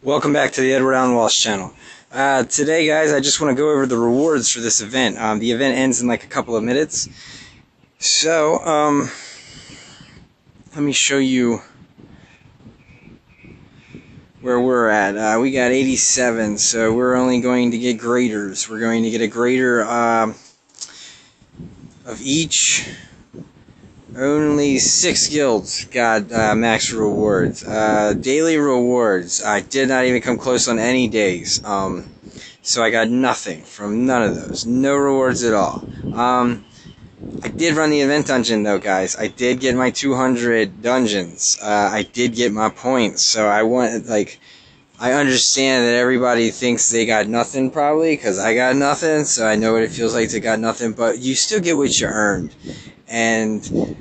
Welcome back to the Edward Allen Walsh channel. Today, guys, I just want to go over the rewards for this event. The event ends in like a couple of minutes. So, let me show you where we're at. We got 87, so we're only going to get graders. We're going to get a grader of each. Only 6 guilds got max rewards. Daily rewards, I did not even come close on any days. So I got nothing from none of those. No rewards at all. I did run the event dungeon though, guys. I did get my 200 dungeons. I did get my points. So I understand that everybody thinks they got nothing probably, because I got nothing. So I know what it feels like to got nothing. But you still get what you earned. And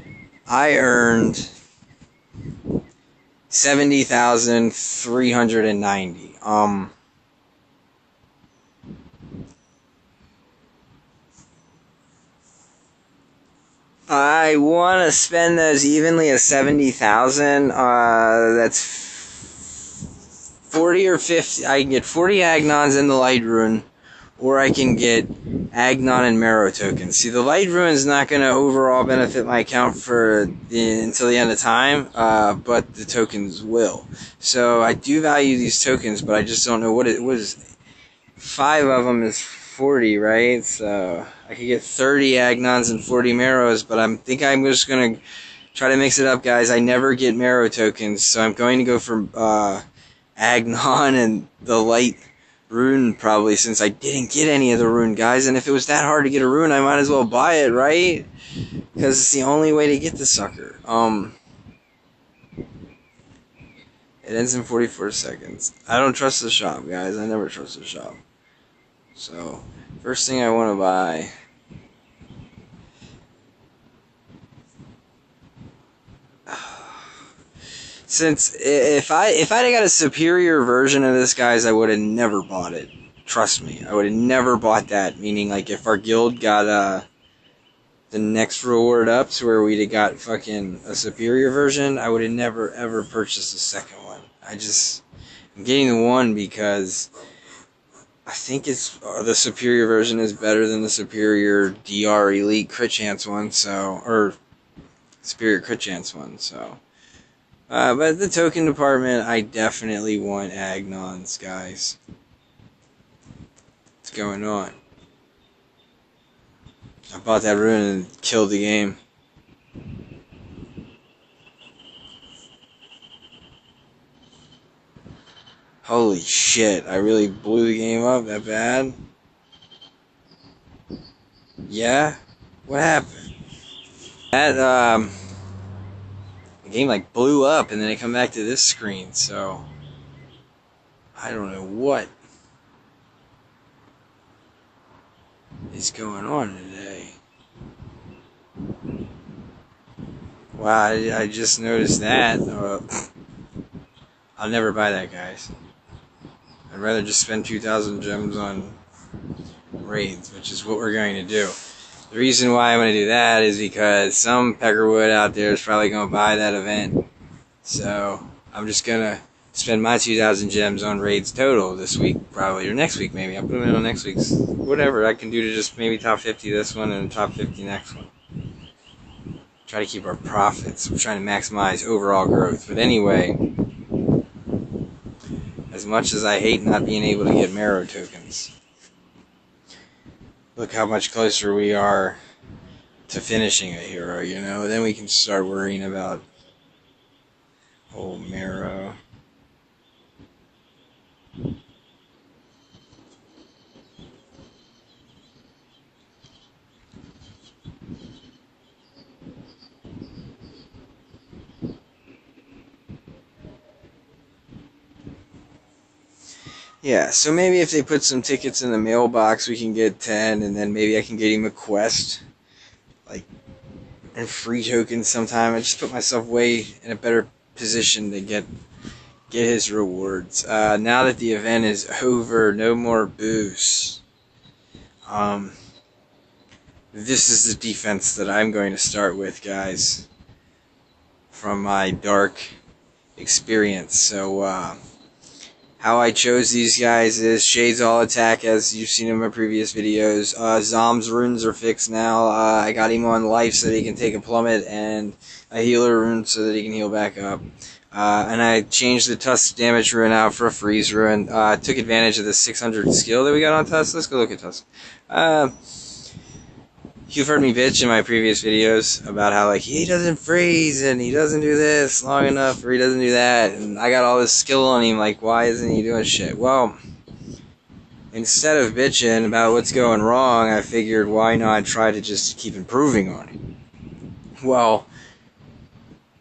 I earned 70,390. I want to spend those evenly at 70,000. That's 40 or 50. I can get 40 Agnons in the light rune, or I can get Agnon and Marrow tokens. See, the light rune is not going to overall benefit my account until the end of time, but the tokens will. So I do value these tokens, but I just don't know what is. 5 of them is 40, right? So I could get 30 Agnons and 40 Marrows, but I think I'm just going to try to mix it up, guys. I never get Marrow tokens, so I'm going to go for Agnon and the light rune probably, since I didn't get any of the rune, guys. And if it was that hard to get a rune, I might as well buy it, right? Because it's the only way to get the sucker. It ends in 44 seconds. I don't trust the shop, guys. I never trust the shop. So, first thing I want to buy. Since if I'd have got a superior version of this, guys, I would have never bought it. Trust me, I would have never bought that. Meaning, like, if our guild got the next reward up to where we'd have got fucking a superior version, I would have never ever purchased the second one. I'm getting the one because I think the superior version is better than the superior DR Elite crit chance one. So, or superior crit chance one. So. But the token department, I definitely want Agnons, guys. What's going on? I bought that rune and killed the game. Holy shit, I really blew the game up that bad? Yeah? What happened? The game like blew up and then it come back to this screen, so I don't know what is going on today. Wow, I just noticed that. I'll never buy that, guys. I'd rather just spend 2,000 gems on raids, which is what we're going to do. The reason why I'm going to do that is because some Peckerwood out there is probably going to buy that event. So, I'm just going to spend my 2,000 gems on raids total this week, probably, or next week maybe. I'll put them in on next week's. Whatever I can do to just maybe top 50 this one and top 50 next one. Try to keep our profits. We're trying to maximize overall growth. But anyway, as much as I hate not being able to get Marrow tokens, look how much closer we are to finishing a hero, you know? Then we can start worrying about old Marrow. Yeah, so maybe if they put some tickets in the mailbox, we can get 10, and then maybe I can get him a quest, like, and free tokens sometime. I just put myself way in a better position to get his rewards. Now that the event is over, no more boosts. This is the defense that I'm going to start with, guys, from my dark experience. So, how I chose these guys is Shades All Attack, as you've seen in my previous videos. Zomm's runes are fixed now. I got him on life so that he can take a plummet, and a healer rune so that he can heal back up. And I changed the Tusk damage rune out for a freeze rune. Took advantage of the 600 skill that we got on Tusk. Let's go look at Tusk. You've heard me bitch in my previous videos about how, like, he doesn't freeze, and he doesn't do this long enough, or he doesn't do that, and I got all this skill on him, like, why isn't he doing shit? Well, instead of bitching about what's going wrong, I figured, why not try to just keep improving on him? Well,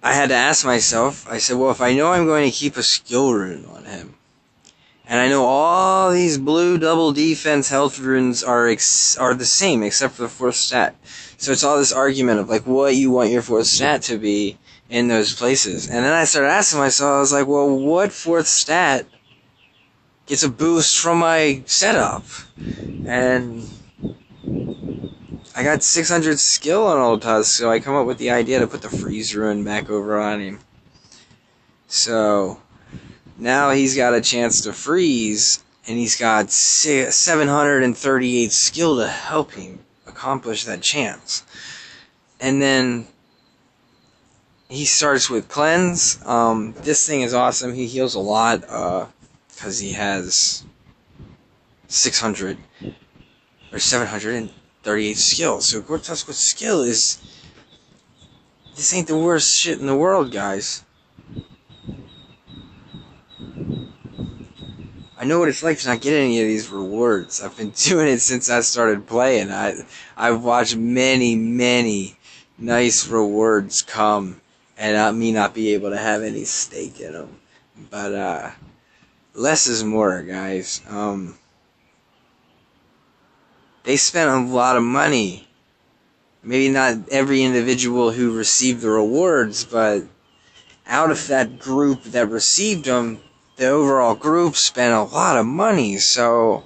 I had to ask myself, I said, well, if I know I'm going to keep a skill rune on him, and I know all these blue double defense health runes are the same, except for the 4th stat. So it's all this argument of, like, what you want your 4th stat to be in those places. And then I started asking myself, I was like, well, what 4th stat gets a boost from my setup? And I got 600 skill on Old Tusk, so I come up with the idea to put the freeze rune back over on him. So now he's got a chance to freeze, and he's got 738 skill to help him accomplish that chance. And then he starts with cleanse. This thing is awesome. He heals a lot because he has 600 or 738 skill. So Tusk with skill is, this ain't the worst shit in the world, guys. I know what it's like to not get any of these rewards. I've been doing it since I started playing. I've watched many, many nice rewards come, and me not be able to have any stake in them. But less is more, guys. They spent a lot of money. Maybe not every individual who received the rewards, but out of that group that received them, the overall group spent a lot of money, so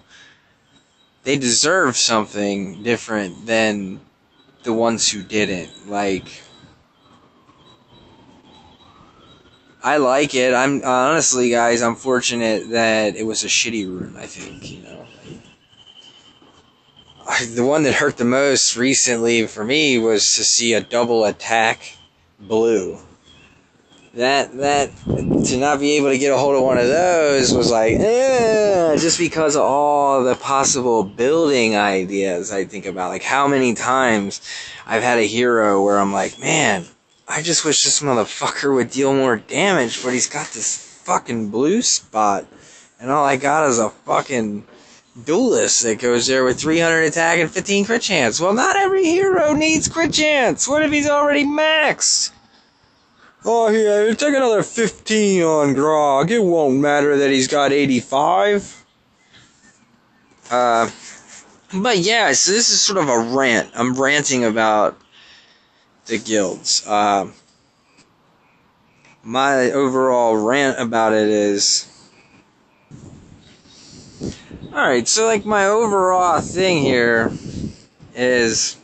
they deserve something different than the ones who didn't. Like, I like it. I'm honestly, guys, I'm fortunate that it was a shitty rune, I think, you know. The one that hurt the most recently for me was to see a double attack blue. That to not be able to get a hold of one of those was like, just because of all the possible building ideas I think about. Like, how many times I've had a hero where I'm like, man, I just wish this motherfucker would deal more damage, but he's got this fucking blue spot, and all I got is a fucking duelist that goes there with 300 attack and 15 crit chance. Well, not every hero needs crit chance. What if he's already maxed? Oh, yeah, take another 15 on Grog. It won't matter that he's got 85. But yeah, so this is sort of a rant. I'm ranting about the guilds. My overall rant about it is, alright, so like my overall thing here is,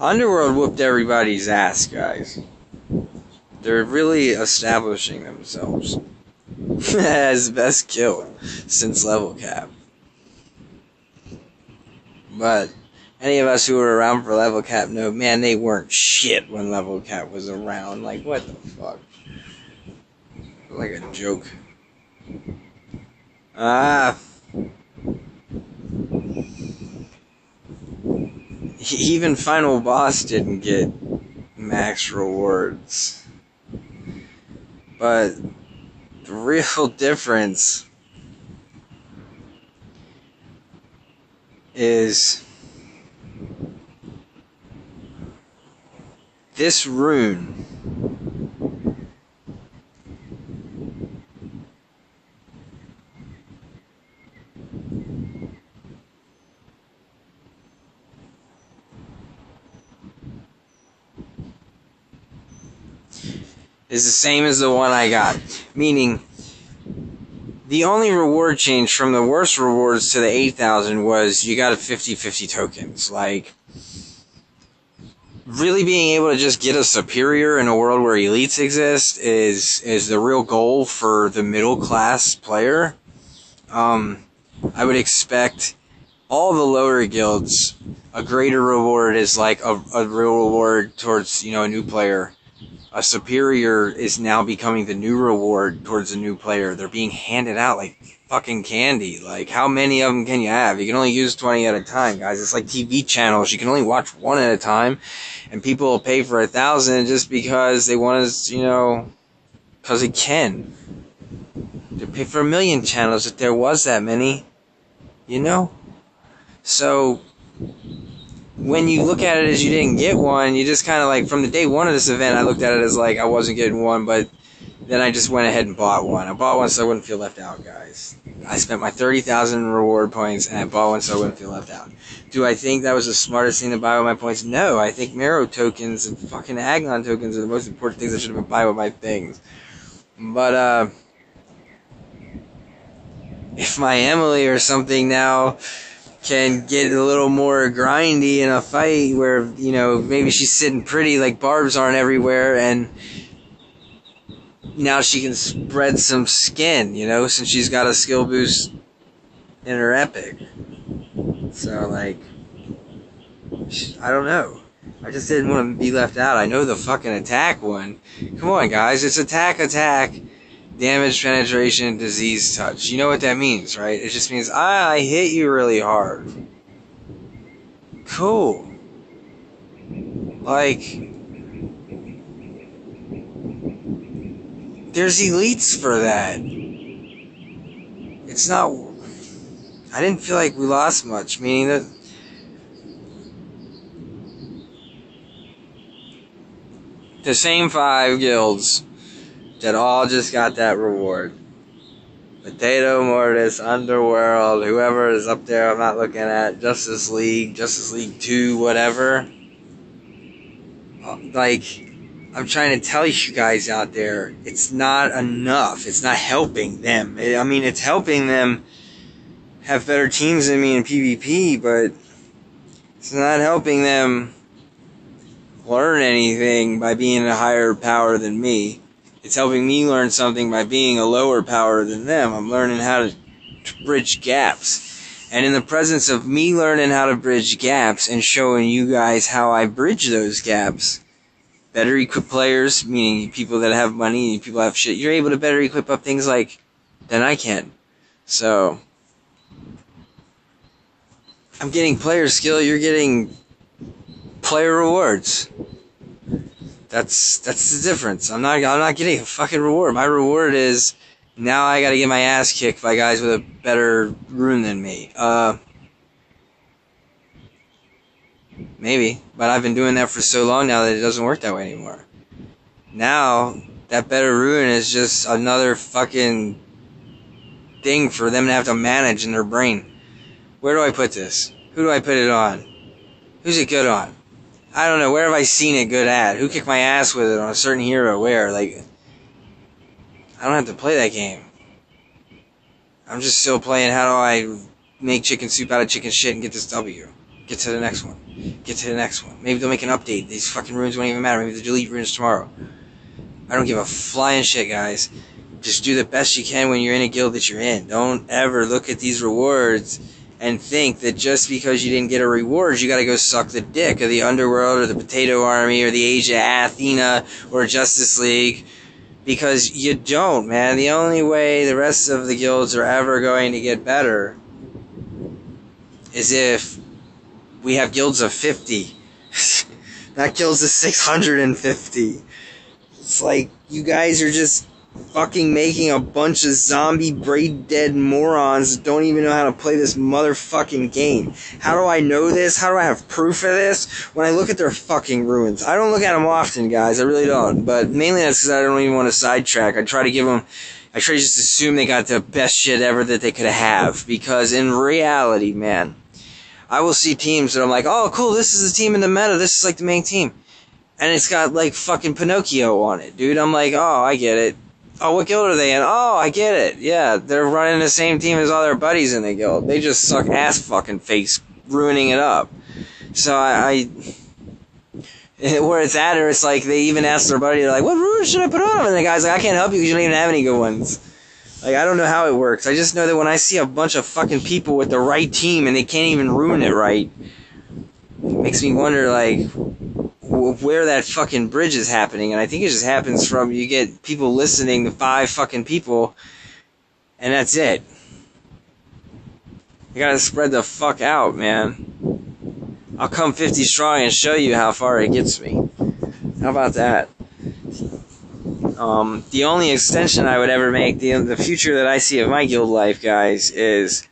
Underworld whooped everybody's ass, guys. They're really establishing themselves as best guild since level cap. But any of us who were around for level cap know, man, they weren't shit when level cap was around. Like, what the fuck? Like a joke. Even Final Boss didn't get max rewards. But the real difference is this rune is the same as the one I got. Meaning, the only reward change from the worst rewards to the 8,000 was you got a 50-50 tokens. Like, really being able to just get a superior in a world where elites exist is the real goal for the middle class player. I would expect all the lower guilds, a greater reward is like a real reward towards, you know, a new player. A superior is now becoming the new reward towards a new player. They're being handed out like fucking candy. Like, how many of them can you have? You can only use 20 at a time, guys. It's like TV channels. You can only watch one at a time, and people will pay for 1,000 just because they want to, you know, because they can. They'd pay for 1,000,000 channels if there was that many, you know? So, when you look at it as you didn't get one, you just kind of like, from the day one of this event, I looked at it as like I wasn't getting one, but then I just went ahead and bought one. I bought one so I wouldn't feel left out, guys. I spent my 30,000 reward points, and I bought one so I wouldn't feel left out. Do I think that was the smartest thing to buy with my points? No. I think Marrow tokens and fucking Agnon tokens are the most important things I should have been buying with my things. But, if my Emily or something now can get a little more grindy in a fight where, you know, maybe she's sitting pretty, like barbs aren't everywhere, and now she can spread some skin, you know, since she's got a skill boost in her epic. So, like, I don't know. I just didn't want to be left out. I know the fucking attack one. Come on, guys. It's attack, damage, penetration, disease, touch. You know what that means, right? It just means, I hit you really hard. Cool. Like, there's elites for that. It's not... I didn't feel like we lost much, meaning that the same 5 guilds that all just got that reward. Potato Mortis, Underworld, whoever is up there I'm not looking at, Justice League 2, whatever. Like, I'm trying to tell you guys out there, it's not enough. It's not helping them. I mean, it's helping them have better teams than me in PvP, but it's not helping them learn anything by being a higher power than me. It's helping me learn something by being a lower power than them. I'm learning how to bridge gaps. And in the presence of me learning how to bridge gaps and showing you guys how I bridge those gaps, better equipped players, meaning people that have money and people that have shit, you're able to better equip up things like than I can. So, I'm getting player skill, you're getting player rewards. That's the difference. I'm not getting a fucking reward. My reward is now I gotta get my ass kicked by guys with a better rune than me. Maybe, but I've been doing that for so long now that it doesn't work that way anymore. Now that better rune is just another fucking thing for them to have to manage in their brain. Where do I put this? Who do I put it on? Who's it good on? I don't know. Where have I seen it good at? Who kicked my ass with it on a certain hero? Where? Like, I don't have to play that game. I'm just still playing how do I make chicken soup out of chicken shit and get this W. Get to the next one. Get to the next one. Maybe they'll make an update. These fucking runes won't even matter. Maybe they'll delete runes tomorrow. I don't give a flying shit, guys. Just do the best you can when you're in a guild that you're in. Don't ever look at these rewards and think that just because you didn't get a reward, you gotta go suck the dick of the Underworld or the Potato Army or the Age of Athena or Justice League. Because you don't, man. The only way the rest of the guilds are ever going to get better is if we have guilds of 50. Not guilds of 650. It's like, you guys are just fucking making a bunch of zombie brain dead morons that don't even know how to play this motherfucking game. How do I know this? How do I have proof of this? When I look at their fucking ruins. I don't look at them often, guys. I really don't. But mainly that's because I don't even want to sidetrack. I try to just assume they got the best shit ever that they could have. Because in reality, man, I will see teams that I'm like, oh, cool, this is the team in the meta. This is like the main team. And it's got like fucking Pinocchio on it, dude. I'm like, oh, I get it. Oh, what guild are they in? Oh, I get it. Yeah, they're running the same team as all their buddies in the guild. They just suck ass fucking face, ruining it up. So where it's at, or it's like they even ask their buddy, they're like, what rune should I put on? And the guy's like, I can't help you because you don't even have any good ones. Like, I don't know how it works. I just know that when I see a bunch of fucking people with the right team and they can't even ruin it right, it makes me wonder, like, where that fucking bridge is happening. And I think it just happens from, you get people listening to 5 fucking people, and that's it. You gotta spread the fuck out, man. I'll come 50 strong and show you how far it gets me. How about that? The only extension I would ever make, the future that I see of my guild life, guys, is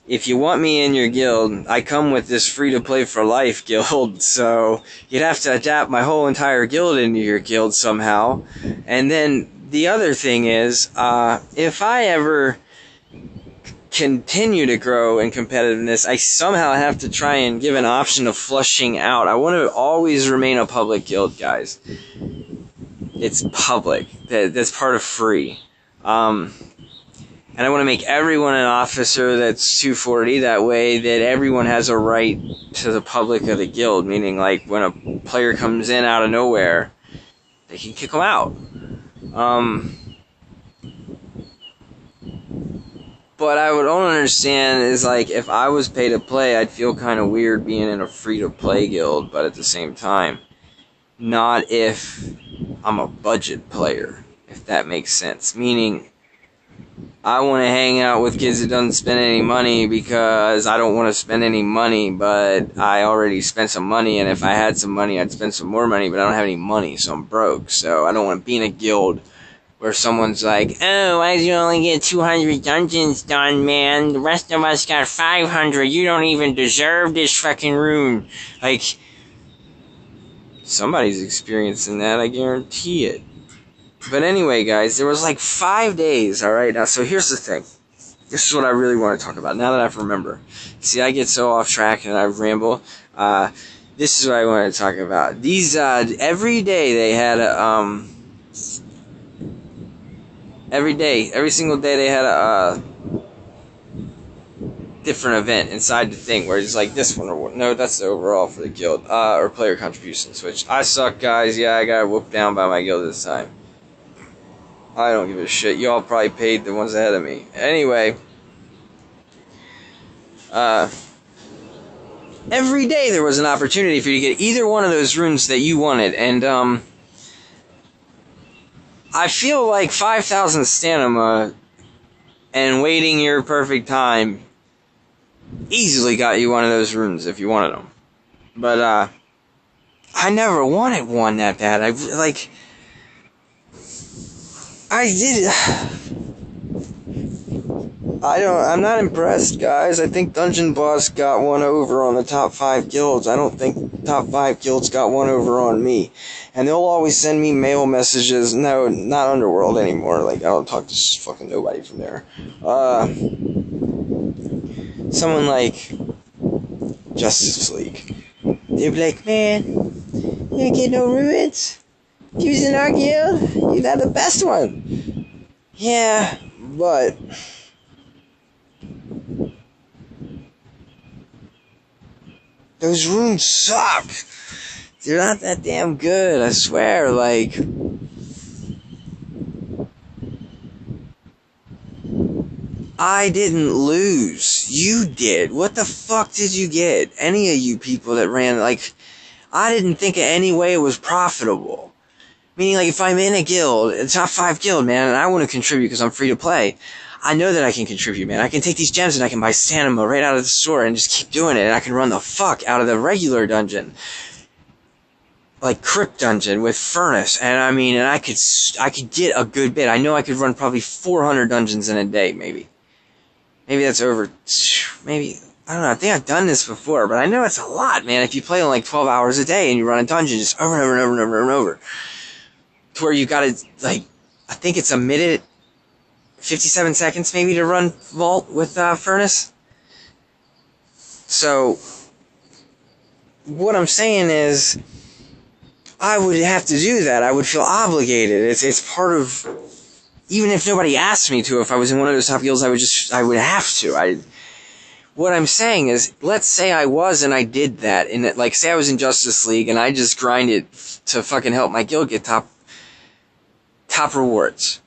if you want me in your guild, I come with this free-to-play for life guild, so you'd have to adapt my whole entire guild into your guild somehow. And then the other thing is, if I ever continue to grow in competitiveness, I somehow have to try and give an option of flushing out. I want to always remain a public guild, guys. It's public. That's part of free. And I want to make everyone an officer that's 240. That way that everyone has a right to the public of the guild. Meaning, like, when a player comes in out of nowhere, they can kick them out. What I would only understand is, like, if I was pay to play, I'd feel kind of weird being in a free-to-play guild, but at the same time, not if I'm a budget player, if that makes sense. Meaning, I want to hang out with kids that don't spend any money because I don't want to spend any money, but I already spent some money, and if I had some money, I'd spend some more money, but I don't have any money, so I'm broke. So I don't want to be in a guild where someone's like, oh, why did you only get 200 dungeons done, man? The rest of us got 500. You don't even deserve this fucking rune. Like, somebody's experiencing that, I guarantee it. But anyway, guys, there was like 5 days, alright? Now, so here's the thing. This is what I really want to talk about, now that I remember. See, I get so off track and I ramble. This is what I want to talk about. These, every day they had a, every single day they had a different event inside the thing, where it's like this one, or no, that's the overall for the guild, or player contributions, which I suck, guys. Yeah, I got whooped down by my guild this time. I don't give a shit. Y'all probably paid the ones ahead of me. Anyway, every day there was an opportunity for you to get either one of those runes that you wanted, and I feel like 5,000 stamina and waiting your perfect time easily got you one of those runes if you wanted them. But, I never wanted one that bad. I'm not impressed, guys. I think Dungeon Boss got one over on the top 5 guilds. I don't think top 5 guilds got one over on me. And they'll always send me mail messages. No, not Underworld anymore. Like, I don't talk to fucking nobody from there. Someone like Justice League. They'd be like, man, you didn't get no ruins? You was in our guild? You're not the best one. Yeah, but those runes suck. They're not that damn good, I swear, like, I didn't lose. You did. What the fuck did you get? Any of you people that ran, like, I didn't think in any way it was profitable. Meaning, like, if I'm in a guild, a top 5 guild, man, and I want to contribute because I'm free to play, I know that I can contribute, man. I can take these gems and I can buy stamina right out of the store and just keep doing it, and I can run the fuck out of the regular dungeon. Like, Crypt Dungeon with Furnace, and I mean, and I could get a good bit. I know I could run probably 400 dungeons in a day, maybe. Maybe that's over, maybe, I don't know, I think I've done this before, but I know it's a lot, man, if you play on like 12 hours a day and you run a dungeon just over and over and over and over and over. To where you gotta, like, I think it's a minute, 57 seconds maybe to run Vault with Furnace. So, what I'm saying is, I would have to do that. I would feel obligated. It's part of, even if nobody asked me to, if I was in one of those top guilds, I would have to. what I'm saying is, let's say I was and I did that, and like, say I was in Justice League and I just grinded to fucking help my guild get top rewards.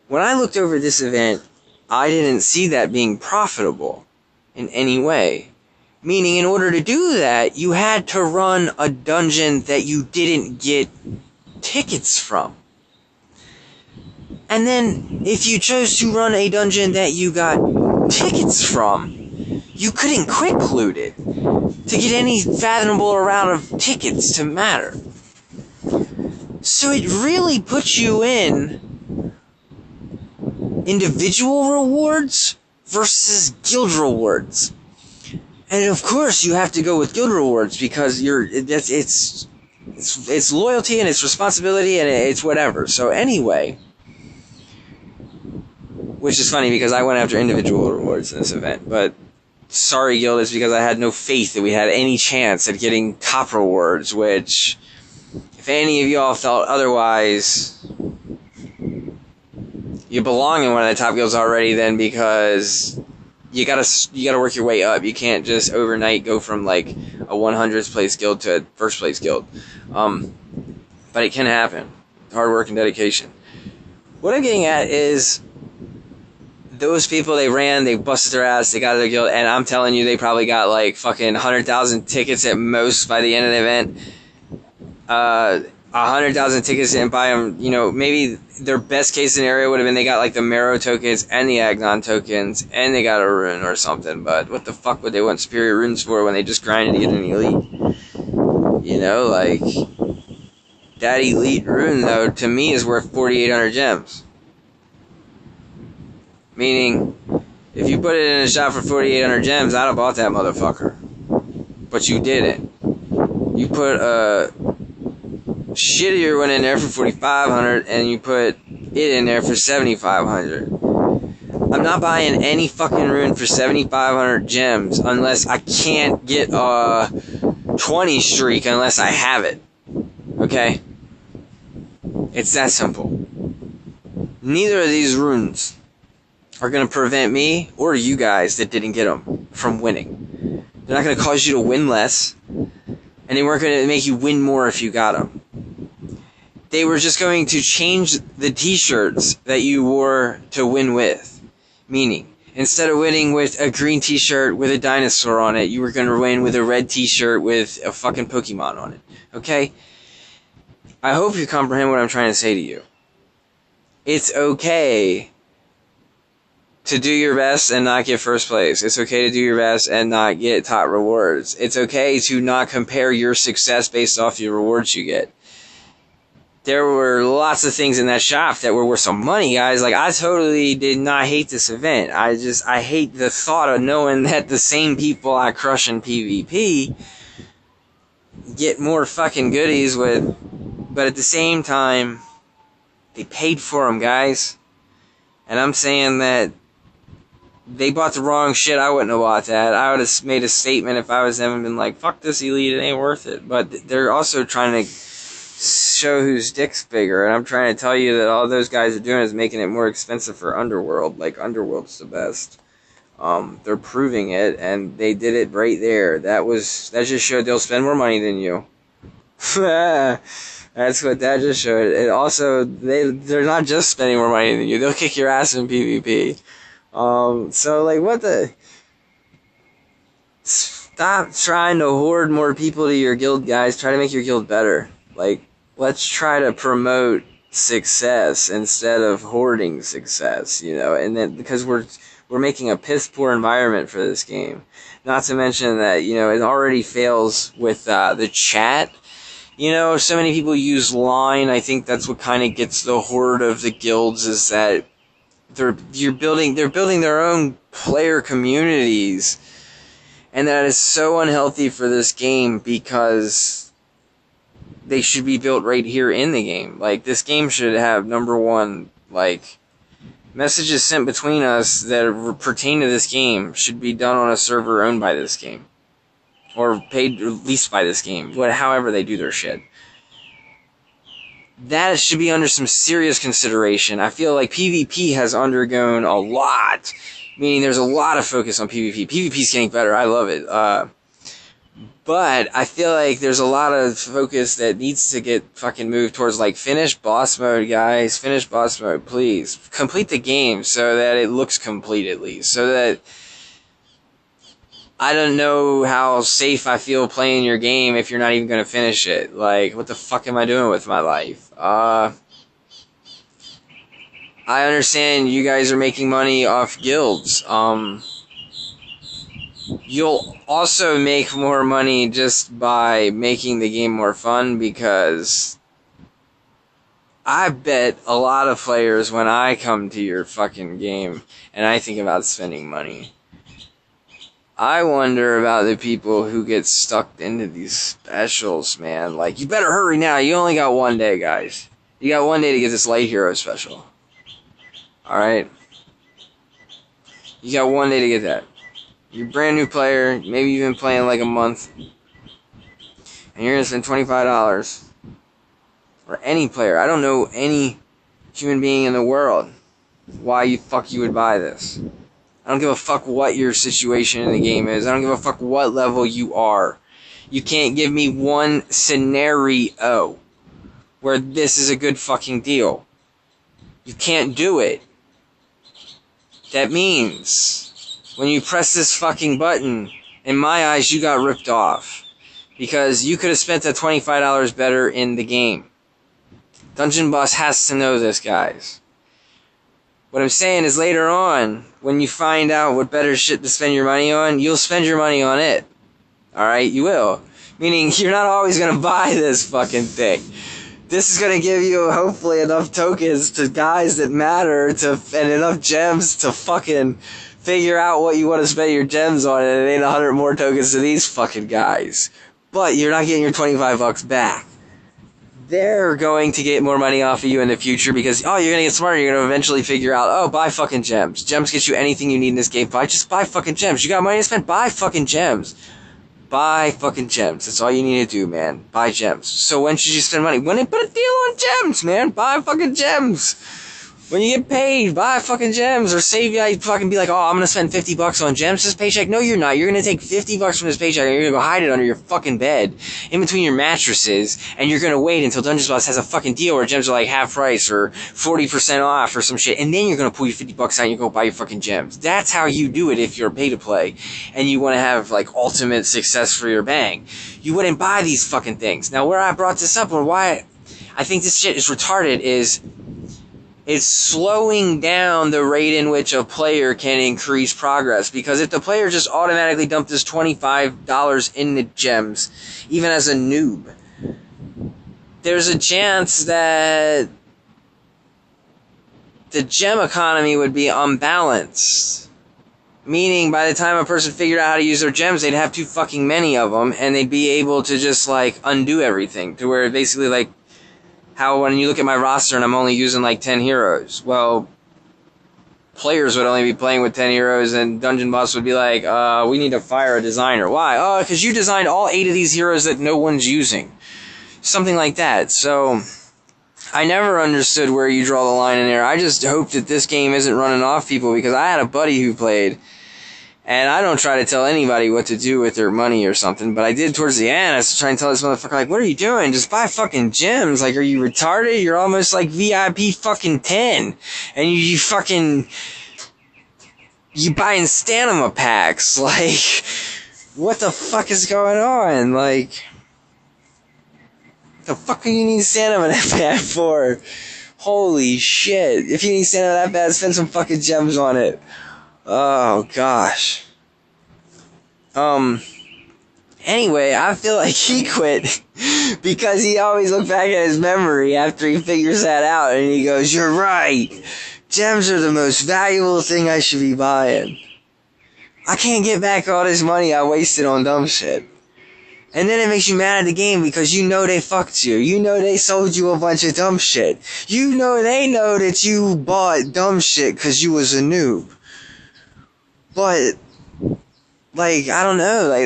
When I looked over this event, I didn't see that being profitable in any way. Meaning, in order to do that, you had to run a dungeon that you didn't get tickets from. And then, if you chose to run a dungeon that you got tickets from, you couldn't quick loot it to get any fathomable amount of tickets to matter. So it really puts you in individual rewards versus guild rewards. And of course you have to go with guild rewards because it's loyalty and it's responsibility and it's whatever. So anyway, which is funny because I went after individual rewards in this event, but sorry guild, is because I had no faith that we had any chance at getting top rewards, which if any of y'all felt otherwise, you belong in one of the top guilds already then, because you gotta work your way up. You can't just overnight go from like a 100th place guild to a first place guild. But it can happen. Hard work and dedication. What I'm getting at is those people, they busted their ass, they got their guild, and I'm telling you, they probably got like fucking 100,000 tickets at most by the end of the event. 100,000 tickets didn't buy them, you know, maybe their best case scenario would have been they got like the Marrow tokens and the Agnon tokens and they got a rune or something, but what the fuck would they want superior runes for when they just grinded to get an elite? You know, like, that elite rune though, to me is worth 4,800 gems. Meaning, if you put it in a shop for 4,800 gems, I'd have bought that motherfucker. But you didn't. You put a shittier one in there for 4,500 and you put it in there for 7,500. I'm not buying any fucking rune for 7,500 gems unless I can't get a 20 streak unless I have it. Okay? It's that simple. Neither of these runes are going to prevent me or you guys that didn't get them from winning. They're not going to cause you to win less, and they weren't going to make you win more if you got them. They were just going to change the t-shirts that you wore to win with. Meaning, instead of winning with a green t-shirt with a dinosaur on it, you were going to win with a red t-shirt with a fucking Pokemon on it. Okay? I hope you comprehend what I'm trying to say to you. It's okay to do your best and not get first place. It's okay to do your best and not get top rewards. It's okay to not compare your success based off the rewards you get. There were lots of things in that shop that were worth some money, guys. Like, I totally did not hate this event. I hate the thought of knowing that the same people I crush in PvP get more fucking goodies with, but at the same time, they paid for them, guys. And I'm saying that they bought the wrong shit. I wouldn't have bought that. I would have made a statement if I was them and been like, fuck this elite, it ain't worth it. But they're also trying to show whose dick's bigger, and I'm trying to tell you that all those guys are doing is making it more expensive for Underworld. Like, Underworld's the best. They're proving it, and they did it right there. That just showed they'll spend more money than you. That's what that just showed. And also, they're not just spending more money than you. They'll kick your ass in PvP. So, like, what the... Stop trying to hoard more people to your guild, guys. Try to make your guild better. Like, let's try to promote success instead of hoarding success, you know? And then, because we're making a piss-poor environment for this game. Not to mention that, you know, it already fails with, the chat. You know, so many people use line. I think that's what kind of gets the horde of the guilds, is that they're building their own player communities, and that is so unhealthy for this game because they should be built right here in the game. Like, this game should have, number one, like, messages sent between us that pertain to this game should be done on a server owned by this game, or paid leased by this game, however they do their shit. That should be under some serious consideration. I feel like PvP has undergone a lot Meaning there's a lot of focus on PvP. PvP's getting better. I love it. But I feel like there's a lot of focus that needs to get fucking moved towards, like, finish boss mode, guys. Finish boss mode, please. Complete the game so that it looks complete, at least. So that I don't know how safe I feel playing your game if you're not even going to finish it. Like, what the fuck am I doing with my life? I understand you guys are making money off guilds. You'll also make more money just by making the game more fun, because I bet a lot of players, when I come to your fucking game and I think about spending money, I wonder about the people who get stuck into these specials, man. Like, you better hurry now. You only got 1 day, guys. You got 1 day to get this light hero special. Alright? You got 1 day to get that. You're a brand new player. Maybe you've been playing like a month. And you're going to spend $25. Or any player. I don't know any human being in the world why you would buy this. I don't give a fuck what your situation in the game is. I don't give a fuck what level you are. You can't give me one scenario where this is a good fucking deal. You can't do it. That means when you press this fucking button, in my eyes, you got ripped off. Because you could have spent that $25 better in the game. Dungeon Boss has to know this, guys. What I'm saying is, later on, when you find out what better shit to spend your money on, you'll spend your money on it. Alright? You will. Meaning, you're not always going to buy this fucking thing. This is going to give you, hopefully, enough tokens to guys that matter, and enough gems to fucking figure out what you want to spend your gems on, and it ain't 100 more tokens to these fucking guys. But you're not getting your $25 back. They're going to get more money off of you in the future because, oh, you're going to get smarter. You're going to eventually figure out, oh, buy fucking gems. Gems get you anything you need in this game. Just buy fucking gems. You got money to spend? Buy fucking gems. Buy fucking gems. That's all you need to do, man. Buy gems. So when should you spend money? When they put a deal on gems, man. Buy fucking gems. When you get paid, buy fucking gems. Or save, you fucking be like, oh, I'm going to spend $50 on gems this paycheck. No, you're not. You're going to take $50 from this paycheck and you're going to go hide it under your fucking bed, in between your mattresses, and you're going to wait until Dungeon Boss has a fucking deal where gems are like half price or 40% off or some shit, and then you're going to pull your $50 out and you go buy your fucking gems. That's how you do it if you're pay to play and you want to have, like, ultimate success for your bang. You wouldn't buy these fucking things. Now, where I brought this up, or why I think this shit is retarded, is it's slowing down the rate in which a player can increase progress. Because if the player just automatically dumped this $25 in the gems, even as a noob, there's a chance that the gem economy would be unbalanced. Meaning, by the time a person figured out how to use their gems, they'd have too fucking many of them, and they'd be able to just, like, undo everything. To where basically, like, how when you look at my roster and I'm only using like 10 heroes, well, players would only be playing with 10 heroes and Dungeon Boss would be like, we need to fire a designer. Why? Oh, because you designed all 8 of these heroes that no one's using. Something like that. So, I never understood where you draw the line in there. I just hope that this game isn't running off people, because I had a buddy who played, and I don't try to tell anybody what to do with their money or something, but I did towards the end. I was trying to tell this motherfucker, like, what are you doing? Just buy fucking gems. Like, are you retarded? You're almost like VIP fucking 10. And you fucking, you buying stamina packs. Like, what the fuck is going on? Like, the fuck do you need stamina that bad for? Holy shit. If you need stamina that bad, spend some fucking gems on it. Oh, gosh. Anyway, I feel like he quit because he always looked back at his memory after he figures that out and he goes, you're right. Gems are the most valuable thing I should be buying. I can't get back all this money I wasted on dumb shit. And then it makes you mad at the game because you know they fucked you. You know they sold you a bunch of dumb shit. You know they know that you bought dumb shit because you was a noob. But, like, I don't know, like,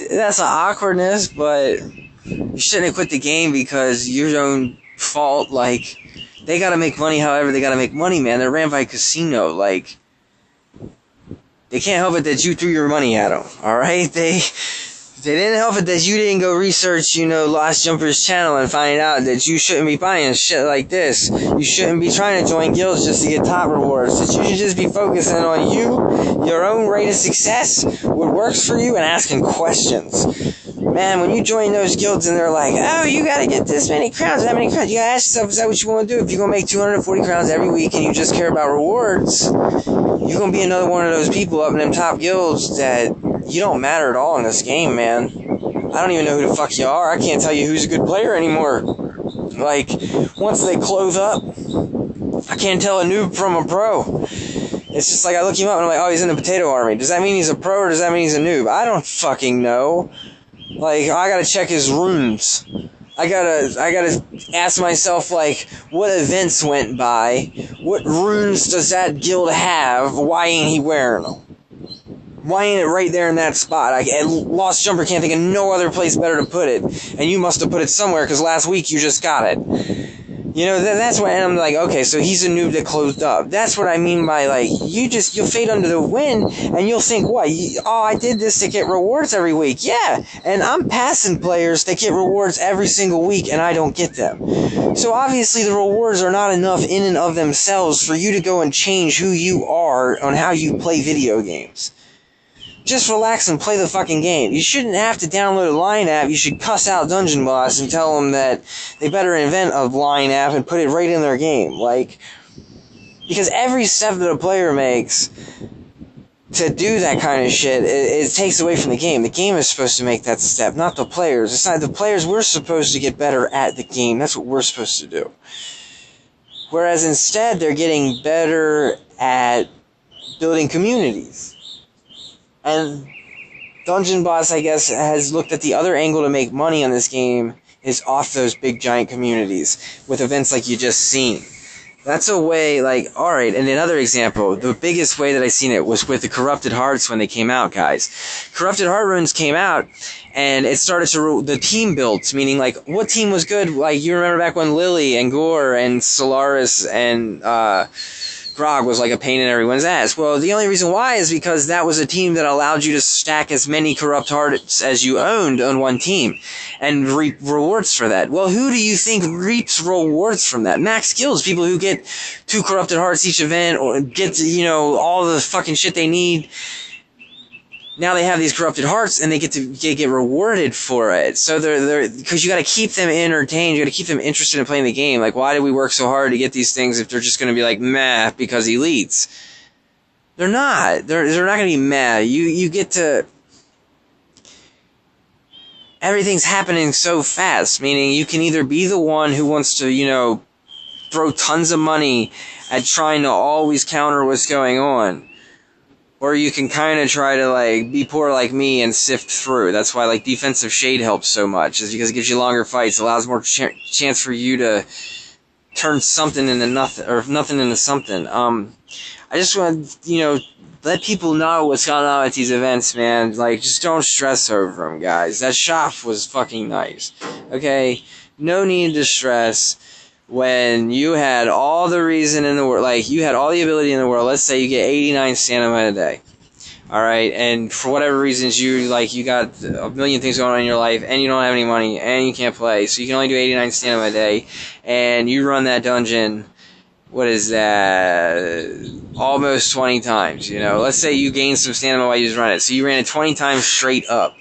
that's an awkwardness, but you shouldn't have quit the game because your own fault. Like, they gotta make money however they gotta make money, man. They're ran by a casino. Like, They can't help it that you threw your money at them, alright? They didn't help it that you didn't go research, Lost Jumper's channel and find out that you shouldn't be buying shit like this. You shouldn't be trying to join guilds just to get top rewards. That you should just be focusing on you, your own rate of success, what works for you, and asking questions. Man, when you join those guilds and they're like, oh, you gotta get this many crowns, that many crowns, you gotta ask yourself, is that what you want to do? If you're gonna make 240 crowns every week and you just care about rewards, you're gonna be another one of those people up in them top guilds that you don't matter at all in this game, man. I don't even know who the fuck you are. I can't tell you who's a good player anymore. Like, once they close up, I can't tell a noob from a pro. It's just like I look him up and I'm like, oh, he's in the potato army. Does that mean he's a pro or does that mean he's a noob? I don't fucking know. Like, I gotta check his runes. I gotta ask myself, like, what events went by? What runes does that guild have? Why ain't he wearing them? Why ain't it right there in that spot? Lost Jumper can't think of no other place better to put it. And you must have put it somewhere, because last week you just got it. That's what, and I'm like, okay, so he's a noob that closed up. That's what I mean by, like, you'll fade under the wind, and you'll think, what? I did this to get rewards every week. Yeah, and I'm passing players that get rewards every single week, and I don't get them. So obviously the rewards are not enough in and of themselves for you to go and change who you are on how you play video games. Just relax and play the fucking game. You shouldn't have to download a line app. You should cuss out Dungeon Boss and tell them that they better invent a line app and put it right in their game. Because every step that a player makes to do that kind of shit, it takes away from the game. The game is supposed to make that step, not the players. It's not the players. We're supposed to get better at the game. That's what we're supposed to do. Whereas instead, they're getting better at building communities. And Dungeon Boss, I guess, has looked at the other angle to make money on this game is off those big giant communities with events like you just seen. That's a way, alright, and another example, the biggest way that I seen it was with the Corrupted Hearts when they came out, guys. Corrupted Heart runes came out, and it started to the team builds, meaning, what team was good? You remember back when Lily and Gore and Solaris and, Grog was like a pain in everyone's ass. Well, the only reason why is because that was a team that allowed you to stack as many corrupt hearts as you owned on one team and reap rewards for that. Well, who do you think reaps rewards from that? Max skills, people who get 2 corrupted hearts each event or get, all the fucking shit they need. Now they have these corrupted hearts and they get to get rewarded for it. So because you gotta keep them entertained, you gotta keep them interested in playing the game. Why did we work so hard to get these things if they're just gonna be meh, because elites? They're not. They're not gonna be meh. You get to... Everything's happening so fast, meaning you can either be the one who wants to, throw tons of money at trying to always counter what's going on. Or you can kind of try to, be poor like me and sift through. That's why, Defensive Shade helps so much, is because it gives you longer fights, allows more chance for you to turn something into nothing, or nothing into something. I just want to, let people know what's going on at these events, man. Just don't stress over them, guys. That shop was fucking nice. Okay? No need to stress. When you had all the reason in the world, you had all the ability in the world, let's say you get 89 stamina a day, alright, and for whatever reasons you got a million things going on in your life, and you don't have any money, and you can't play, so you can only do 89 stamina a day, and you run that dungeon, what is that, almost 20 times, let's say you gain some stamina while you just run it, so you ran it 20 times straight up.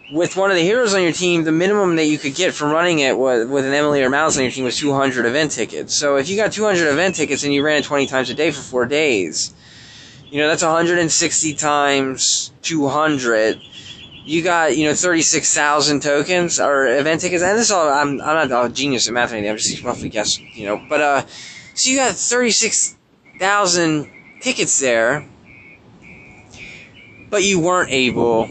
With one of the heroes on your team, the minimum that you could get from running it with an Emily or Malice on your team was 200 event tickets. So if you got 200 event tickets and you ran it 20 times a day for 4 days, that's 160 times 200. You got, 36,000 tokens or event tickets. And this is all, I'm not a genius at math or anything. I'm just roughly guessing, But, so you got 36,000 tickets there, but you weren't able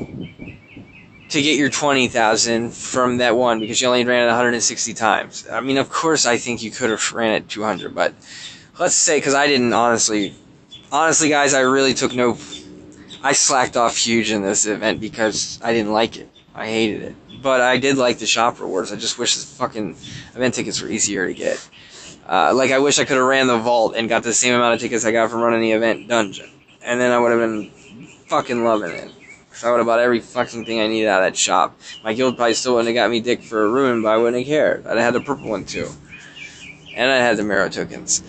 to get your 20,000 from that one because you only ran it 160 times. I mean, of course, I think you could have ran it 200, but let's say, because I didn't honestly, guys, I really I slacked off huge in this event because I didn't like it. I hated it. But I did like the shop rewards. I just wish the fucking event tickets were easier to get. I wish I could have ran the vault and got the same amount of tickets I got from running the event dungeon. and then I would have been fucking loving it. So I would have bought every fucking thing I needed out of that shop. My guild probably still wouldn't have got me dick for a rune, but I wouldn't have cared. I'd have had the purple one too. And I had the marrow tokens.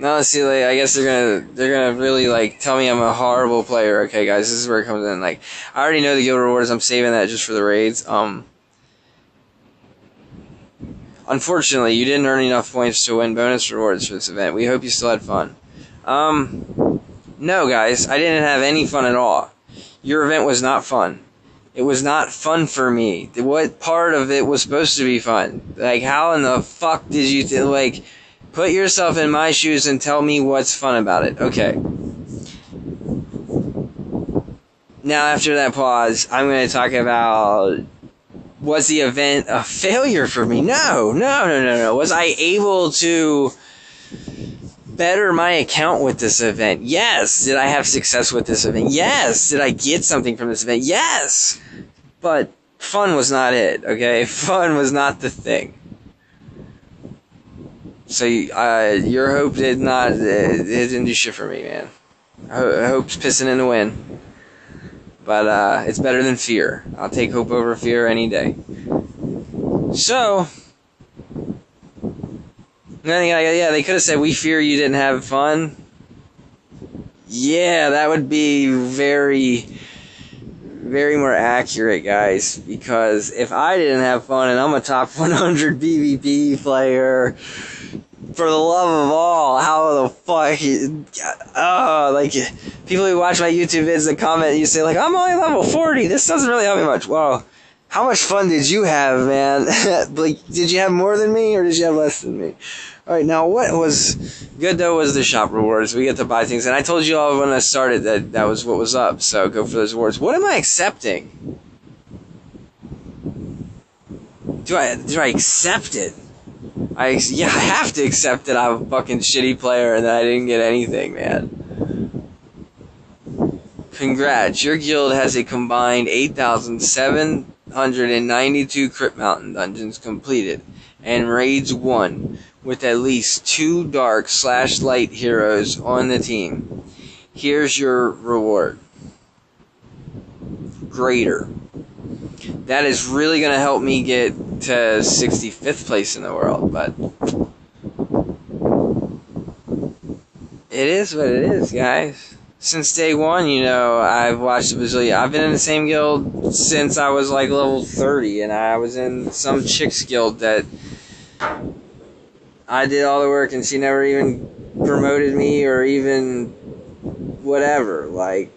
No, see, like, I guess they're gonna really, like, tell me I'm a horrible player. Okay, guys, this is where it comes in. Like, I already know the guild rewards. I'm saving that just for the raids. Unfortunately, you didn't earn enough points to win bonus rewards for this event. We hope you still had fun. No, guys, I didn't have any fun at all. Your event was not fun. It was not fun for me. What part of it was supposed to be fun? Like, how in the fuck did you, like, put yourself in my shoes and tell me what's fun about it? Okay. Now, after that pause, I'm going to talk about, was the event a failure for me? No. Was I able to better my account with this event? Yes. Did I have success with this event? Yes. Did I get something from this event? Yes. But fun was not it, okay? Fun was not the thing. So, your hope did not, it didn't do shit for me, man. Hope's pissing in the wind. But, it's better than fear. I'll take hope over fear any day. So, yeah, they could have said, we fear you didn't have fun. Yeah, that would be very, very more accurate, guys. Because if I didn't have fun and I'm a top 100 PvP player, for the love of all, how the fuck, like, people who watch my YouTube vids that comment, you say, like, I'm only level 40, this doesn't really help me much. Well, how much fun did you have, man? Like, did you have more than me, or did you have less than me? Alright, now, what was good, though, was the shop rewards. We get to buy things, and I told you all when I started that was what was up, so go for those rewards. What am I accepting? Do I accept it? I have to accept that I'm a fucking shitty player and that I didn't get anything, man. Congrats, your guild has a combined 8,792 Crypt Mountain dungeons completed and raids won with at least 2 dark/light heroes on the team. Here's your reward. Greater. That is really going to help me get to 65th place in the world, but it is what it is, guys. Since day one, you know, I've watched a bazillion. I've been in the same guild since I was like level 30, and I was in some chick's guild that I did all the work and she never even promoted me or even whatever. Like,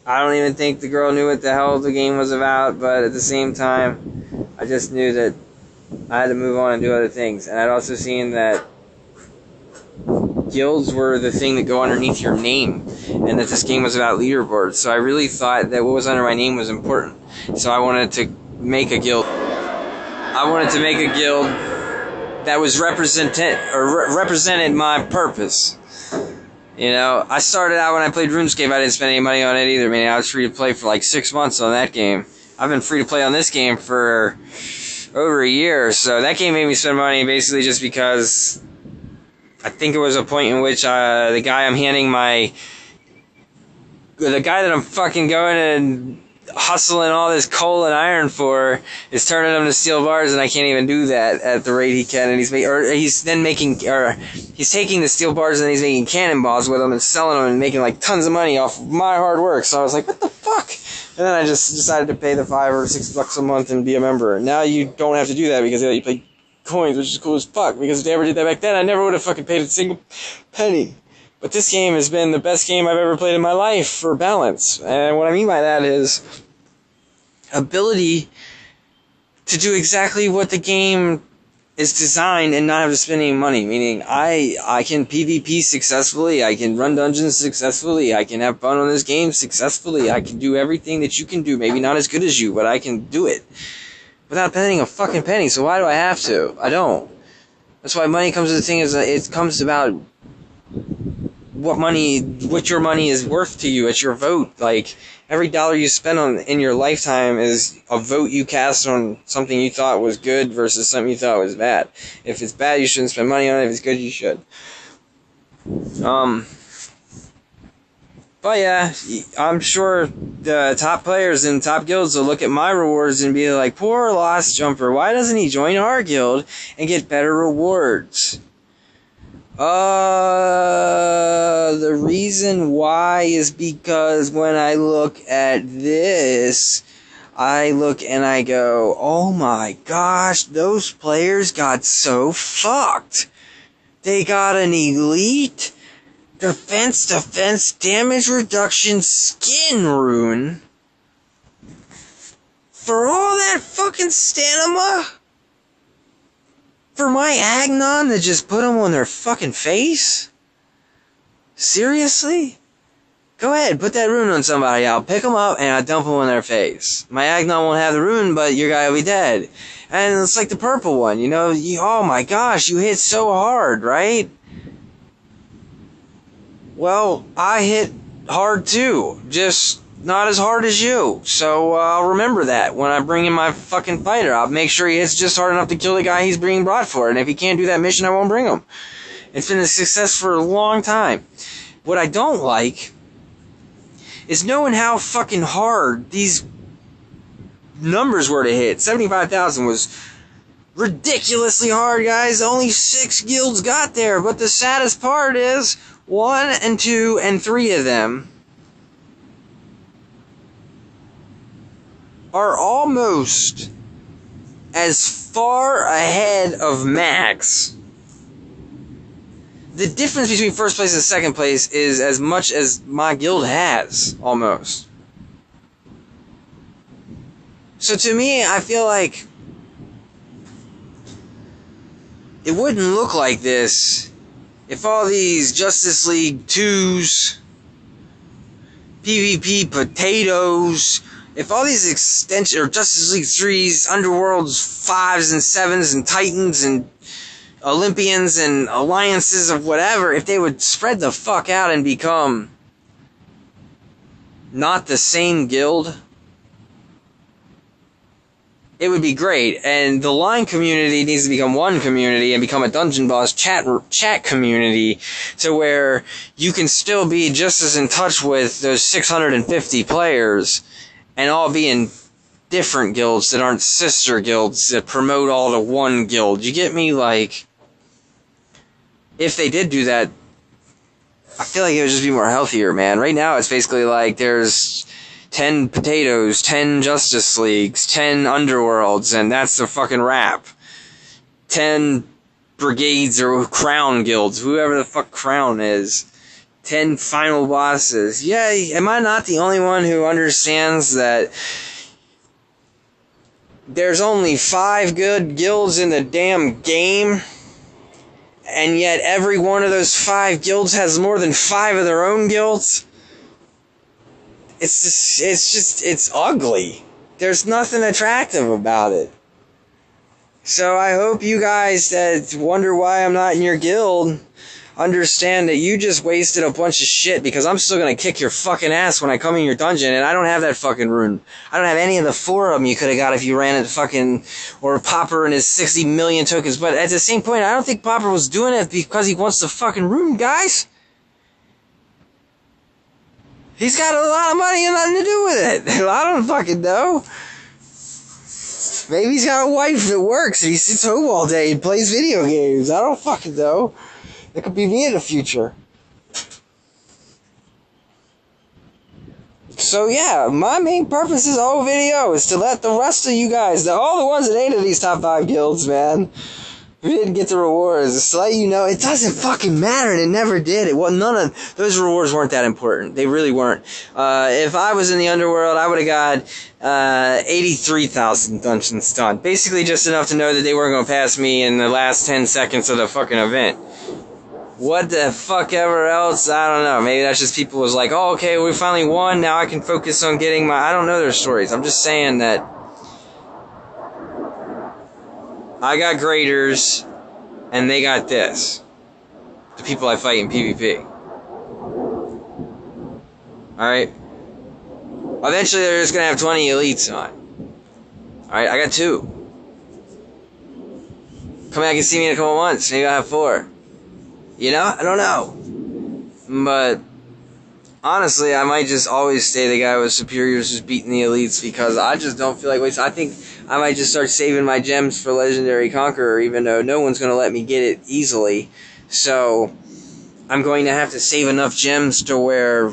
I don't even think the girl knew what the hell the game was about, but at the same time, I just knew that I had to move on and do other things. And I'd also seen that guilds were the thing that go underneath your name, and that this game was about leaderboards. So I really thought that what was under my name was important. So I wanted to make a guild. I wanted to make a guild that was represented my purpose. You know, I started out when I played RuneScape, I didn't spend any money on it either. I mean, I was free to play for like 6 months on that game. I've been free to play on this game for over a year, so that game made me spend money basically just because I think it was a point in which the guy that I'm fucking going and hustling all this coal and iron for is turning them to steel bars, and I can't even do that at the rate he can. And he's taking the steel bars and he's making cannonballs with them and selling them and making like tons of money off my hard work. So I was like, what the fuck? And then I just decided to pay the $5 or $6 a month and be a member. Now you don't have to do that because you pay coins, which is cool as fuck. Because if they ever did that back then, I never would have fucking paid a single penny. But this game has been the best game I've ever played in my life for balance. And what I mean by that is ability to do exactly what the game is designed and not have to spend any money. Meaning, I can PvP successfully, I can run dungeons successfully, I can have fun on this game successfully, I can do everything that you can do. Maybe not as good as you, but I can do it without spending a fucking penny. So why do I have to? I don't. That's why money comes to the thing is it comes about what your money is worth to you. It's your vote. Like, every dollar you spend in your lifetime is a vote you cast on something you thought was good versus something you thought was bad. If it's bad, you shouldn't spend money on it. If it's good, you should. But yeah, I'm sure the top players in top guilds will look at my rewards and be like, poor Lost Jumper, why doesn't he join our guild and get better rewards? The reason why is because when I look at this, I look and I go, oh my gosh, those players got so fucked. They got an elite defense damage reduction skin rune for all that fucking stamina? For my Agnon to just put them on their fucking face? Seriously? Go ahead, put that rune on somebody. I'll pick them up and I'll dump them on their face. My Agnon won't have the rune, but your guy will be dead. And it's like the purple one, you know? Oh my gosh, you hit so hard, right? Well, I hit hard too, just not as hard as you. So I'll remember that when I bring in my fucking fighter. I'll make sure he hits just hard enough to kill the guy he's being brought for. And if he can't do that mission, I won't bring him. It's been a success for a long time. What I don't like is knowing how fucking hard these numbers were to hit. 75,000 was ridiculously hard, guys. Only 6 guilds got there. But the saddest part is 1 and 2 and 3 of them are almost as far ahead of max. The difference between first place and second place is as much as my guild has, almost. So to me, I feel like it wouldn't look like this if all these Justice League 2s, PvP potatoes, if all these extensions, or Justice League 3s, Underworlds 5s and 7s and Titans and Olympians and alliances of whatever, if they would spread the fuck out and become not the same guild, it would be great. And the line community needs to become one community and become a Dungeon Boss chat community to where you can still be just as in touch with those 650 players and all be in different guilds that aren't sister guilds that promote all to one guild. You get me? Like, if they did do that, I feel like it would just be more healthier, man. Right now, it's basically like there's 10 potatoes, 10 Justice Leagues, 10 Underworlds, and that's the fucking wrap. 10 brigades or crown guilds, whoever the fuck crown is. 10 final bosses. Yeah, am I not the only one who understands that there's only 5 good guilds in the damn game? And yet every one of those 5 guilds has more than 5 of their own guilds? It's ugly. There's nothing attractive about it. So I hope you guys that wonder why I'm not in your guild understand that you just wasted a bunch of shit, because I'm still gonna kick your fucking ass when I come in your dungeon, and I don't have that fucking rune. I don't have any of the 4 of them you could have got if you ran it fucking, or Popper and his 60 million tokens. But at the same point, I don't think Popper was doing it because he wants the fucking rune, guys. He's got a lot of money and nothing to do with it. I don't fucking know. Maybe he's got a wife that works and he sits home all day and plays video games. I don't fucking know. It could be me in the future. So yeah, my main purpose of the whole video is to let the rest of you guys, all the ones that ain't in these top 5 guilds, man, who didn't get the rewards, just to let you know, it doesn't fucking matter, and it never did. It was none of those rewards weren't that important. They really weren't. If I was in the underworld, I would have got 83,000 dungeons done. Basically just enough to know that they weren't going to pass me in the last 10 seconds of the fucking event. What the fuck ever else, I don't know. Maybe that's just people was like, oh, okay, we finally won, now I can focus on getting my... I don't know their stories. I'm just saying that I got graders, and they got this. The people I fight in PvP. Alright? Eventually they're just gonna have 20 elites on. Alright, I got 2. Come back and see me in a couple months. Maybe I'll have 4. You know? I don't know. But honestly, I might just always stay the guy with superiors just beating the elites because I just don't feel like wasting. I think I might just start saving my gems for Legendary Conqueror, even though no one's going to let me get it easily. So I'm going to have to save enough gems to where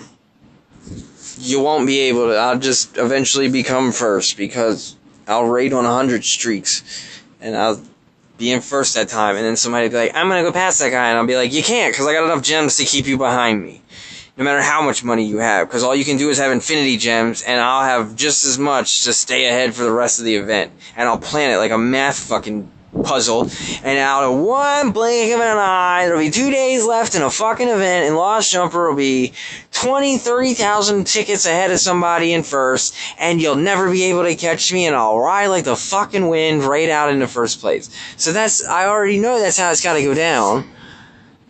you won't be able to. I'll just eventually become first because I'll raid on 100 streaks and I'll be in first that time. And then somebody will be like, I'm going to go past that guy. And I'll be like, you can't because I got enough gems to keep you behind me. No matter how much money you have, because all you can do is have infinity gems, and I'll have just as much to stay ahead for the rest of the event. And I'll plan it like a math fucking puzzle, and out of one blink of an eye, there'll be 2 days left in a fucking event, and Lost Jumper will be 20, 30,000 tickets ahead of somebody in first, and you'll never be able to catch me, and I'll ride like the fucking wind right out into first place. So I already know that's how it's gotta go down.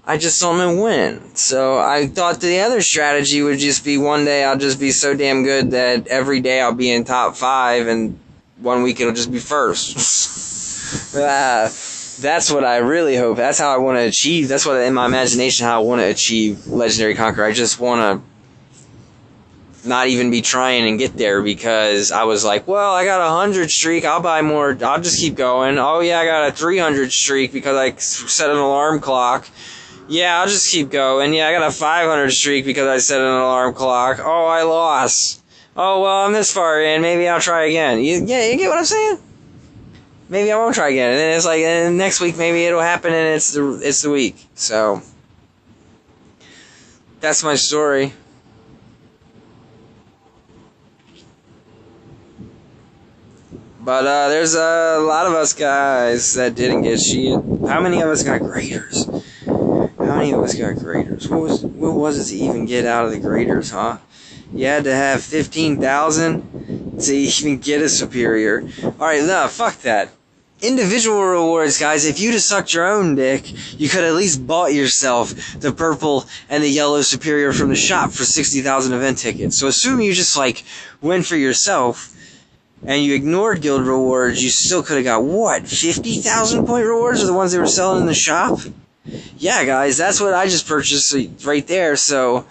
I just don't know when. So I thought the other strategy would just be one day I'll just be so damn good that every day I'll be in top 5 and 1 week it'll just be first. That's what I really hope. That's how I want to achieve. That's what in my imagination how I want to achieve Legendary Conqueror. I just want to not even be trying and get there because I was like, well, I got a 100 streak. I'll buy more. I'll just keep going. Oh yeah, I got a 300 streak because I set an alarm clock. Yeah, I'll just keep going. Yeah, I got a 500 streak because I set an alarm clock. Oh, I lost. Oh, well, I'm this far in. Maybe I'll try again. You get what I'm saying? Maybe I won't try again. And then it's like, and next week maybe it'll happen and it's the week. So, that's my story. But, there's a lot of us guys that didn't get shit. How many of us got graders? How many of us got graders? What was it to even get out of the graders, huh? You had to have 15,000 to even get a superior. Alright, no, fuck that. Individual rewards, guys. If you'd have sucked your own dick, you could at least bought yourself the purple and the yellow superior from the shop for 60,000 event tickets. So assume you just, like, went for yourself and you ignored guild rewards, you still could have got, what, 50,000 point rewards are the ones they were selling in the shop? Yeah, guys, that's what I just purchased right there, so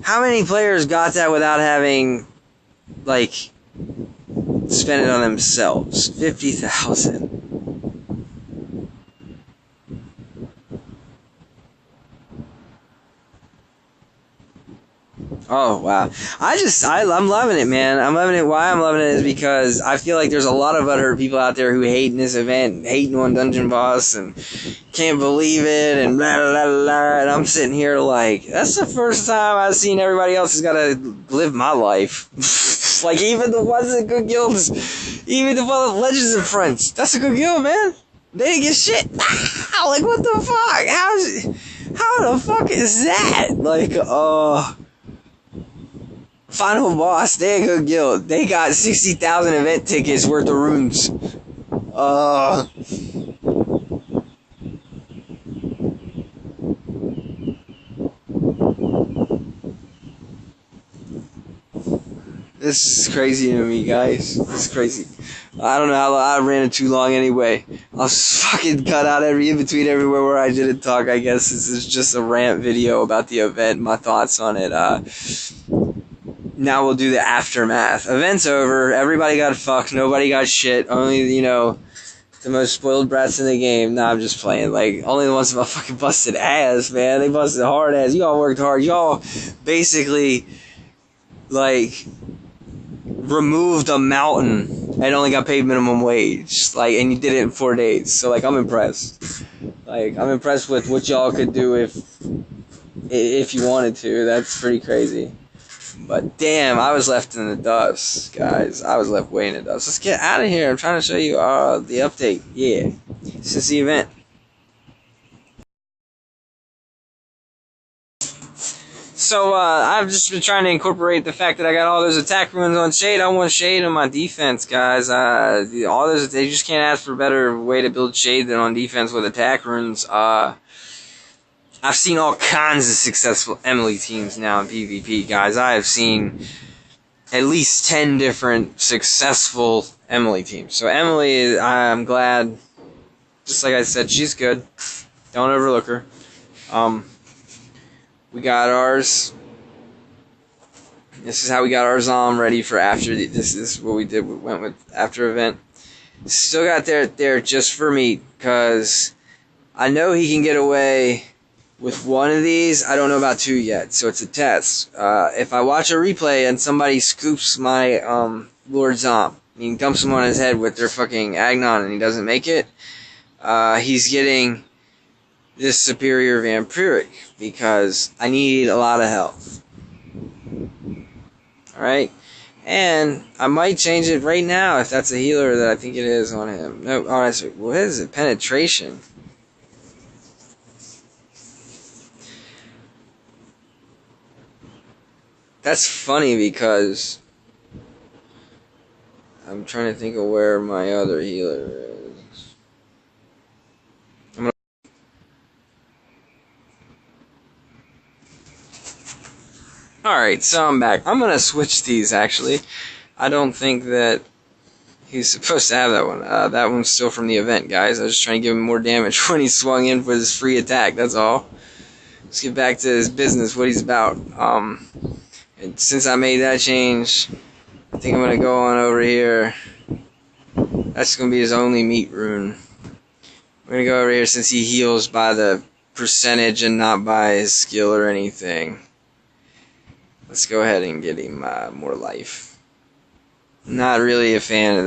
how many players got that without having, like, spent it on themselves? 50,000. Oh, wow. I'm loving it, man. I'm loving it. Why I'm loving it is because I feel like there's a lot of other people out there who hate in this event, hating on Dungeon Boss, and can't believe it, and blah, blah, blah, blah. And I'm sitting here like, that's the first time I've seen everybody else has got to live my life. Like, even the ones in good guilds, even the ones with Legends and Friends, that's a good guild, man. They didn't get shit. Like, what the fuck? How the fuck is that? Like, Final Boss, they a good guild. They got 60,000 event tickets worth of runes. This is crazy to me, guys. This is crazy. I don't know how long. I ran it too long anyway. I'll fucking cut out every in-between everywhere where I didn't talk. I guess this is just a rant video about the event, my thoughts on it. Now we'll do the aftermath. Event's over. Everybody got fucked. Nobody got shit. Only, the most spoiled brats in the game. Nah, I'm just playing. Like, only the ones that fucking busted ass, man. They busted hard ass. Y'all worked hard. Y'all basically, like, removed a mountain and only got paid minimum wage. Like, and you did it in 4 days. So, like, I'm impressed. Like, I'm impressed with what y'all could do if you wanted to. That's pretty crazy. But damn, I was left in the dust, guys. I was left way in the dust. Let's get out of here. I'm trying to show you the update. Yeah, since the event. So I've just been trying to incorporate the fact that I got all those attack runes on Shade. I want Shade on my defense, guys. All those, they just can't ask for a better way to build Shade than on defense with attack runes. I've seen all kinds of successful Emily teams now in PvP, guys. I have seen at least 10 different successful Emily teams. So Emily, I'm glad, just like I said, she's good. Don't overlook her. We got ours. This is how we got our Zomm ready for after. This is what we did. We went with after event. Still got there just for meat, because I know he can get away with one of these. I don't know about two yet, so it's a test. If I watch a replay and somebody scoops my Lord Zomm, he dumps him on his head with their fucking Agnon and he doesn't make it, he's getting this superior vampiric, because I need a lot of health. Alright? And I might change it right now if that's a healer that I think it is on him. No, honestly, what is it? Penetration. That's funny because I'm trying to think of where my other healer is. Alright, so I'm back. I'm gonna switch these, actually. I don't think that he's supposed to have that one. That one's still from the event, guys. I was just trying to give him more damage when he swung in for his free attack, that's all. Let's get back to his business, what he's about. And since I made that change, I think I'm gonna go on over here. That's gonna be his only meat rune. We're gonna go over here since he heals by the percentage and not by his skill or anything. Let's go ahead and get him more life. Not really a fan of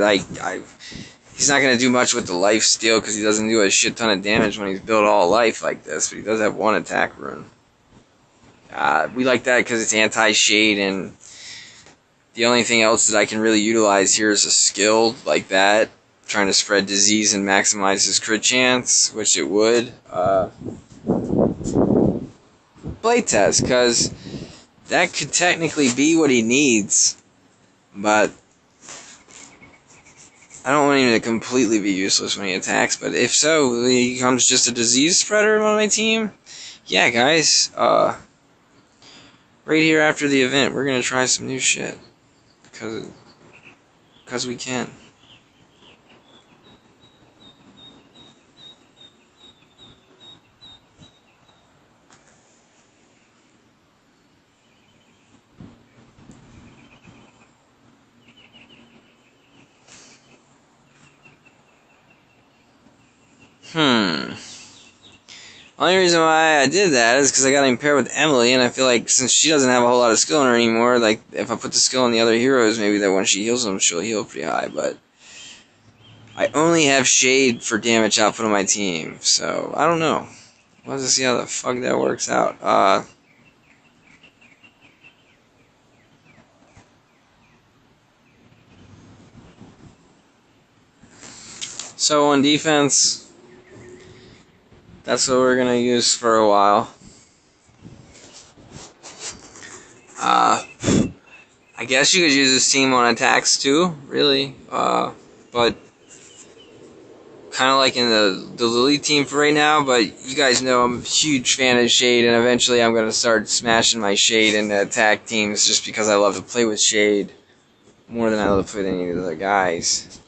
he's not gonna do much with the life steal because he doesn't do a shit ton of damage when he's built all life like this, but he does have one attack rune. We like that because it's anti-shade, and the only thing else that I can really utilize here is a skill like that, trying to spread disease and maximize his crit chance, which it would. Blade test, because that could technically be what he needs, but I don't want him to completely be useless when he attacks, but if so, he becomes just a disease spreader on my team. Yeah, guys, right here after the event, we're gonna try some new shit, because we can. Only reason why I did that is because I got him paired with Emily, and I feel like since she doesn't have a whole lot of skill on her anymore, like, if I put the skill on the other heroes, maybe that when she heals them, she'll heal pretty high, but I only have Shade for damage output on my team, so I don't know. We'll have to see how the fuck that works out. So on defense, that's what we're gonna use for a while. I guess you could use this team on attacks too, really. But kind of like in the Lily team for right now. But you guys know I'm a huge fan of Shade, and eventually I'm gonna start smashing my Shade into attack teams just because I love to play with Shade more than I love to play with any of the other guys.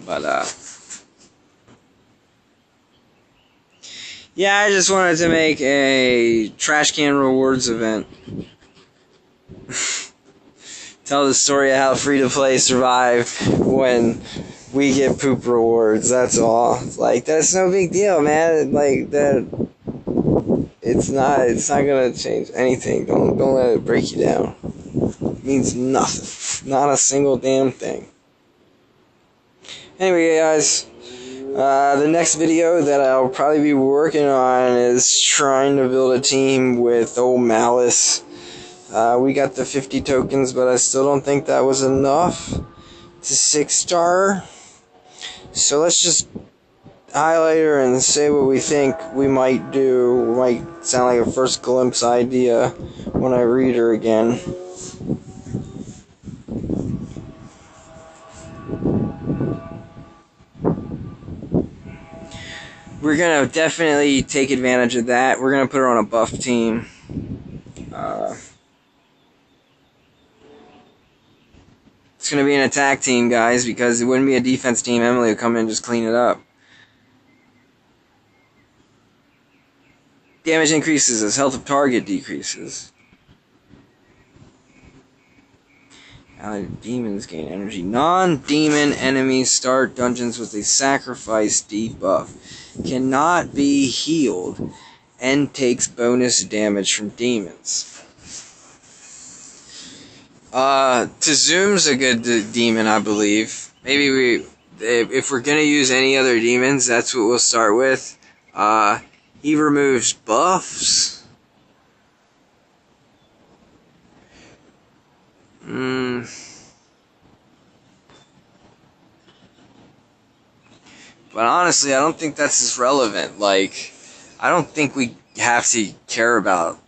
But yeah, I just wanted to make a trash can rewards event. Tell the story of how free-to-play survive when we get poop rewards, that's all. Like, that's no big deal, man. Like, that, it's not gonna change anything. Don't let it break you down. It means nothing. Not a single damn thing. Anyway, guys, the next video that I'll probably be working on is trying to build a team with old Malice. We got the 50 tokens, but I still don't think that was enough to 6-star. So let's just highlight her and say what we think we might do. It might sound like a first glimpse idea when I read her again. we're gonna definitely take advantage of that. We're gonna put her on a buff team. It's gonna be an attack team, guys, because it wouldn't be a defense team. Emily would come in and just clean it up. Damage increases as health of target decreases. Allied demons gain energy. Non-demon enemies start dungeons with a sacrifice debuff. Cannot be healed and takes bonus damage from demons. Zomm's a good demon, I believe. Maybe if we're gonna use any other demons, that's what we'll start with. He removes buffs. But honestly, I don't think that's as relevant. Like, I don't think we have to care about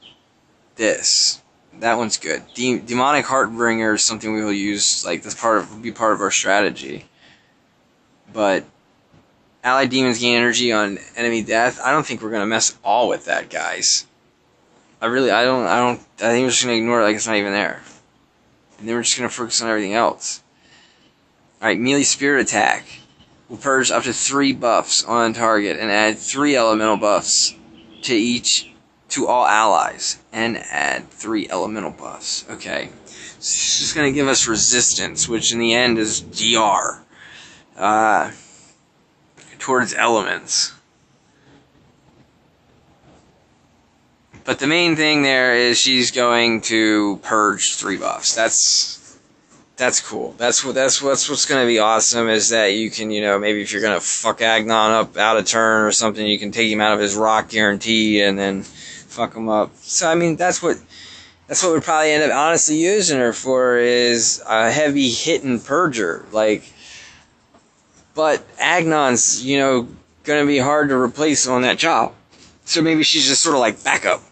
this. That one's good. Demonic Heartbringer is something we will use. Like, that's will be part of our strategy. But allied demons gain energy on enemy death. I don't think we're gonna mess all with that, guys. I think we're just gonna ignore it like it's not even there. And then we're just gonna focus on everything else. Alright, melee spirit attack. We'll purge up to 3 buffs on target and add 3 elemental buffs to all allies. And add 3 elemental buffs. Okay. So it's just gonna give us resistance, which in the end is DR. Towards elements. But the main thing there is she's going to purge 3 buffs. That's cool. That's what's going to be awesome is that you can, maybe if you're going to fuck Agnon up out of turn or something, you can take him out of his rock guarantee and then fuck him up. So I mean, that's what we'd probably end up honestly using her for is a heavy hitting purger. But Agnon's, going to be hard to replace on that job. So maybe she's just sort of like backup.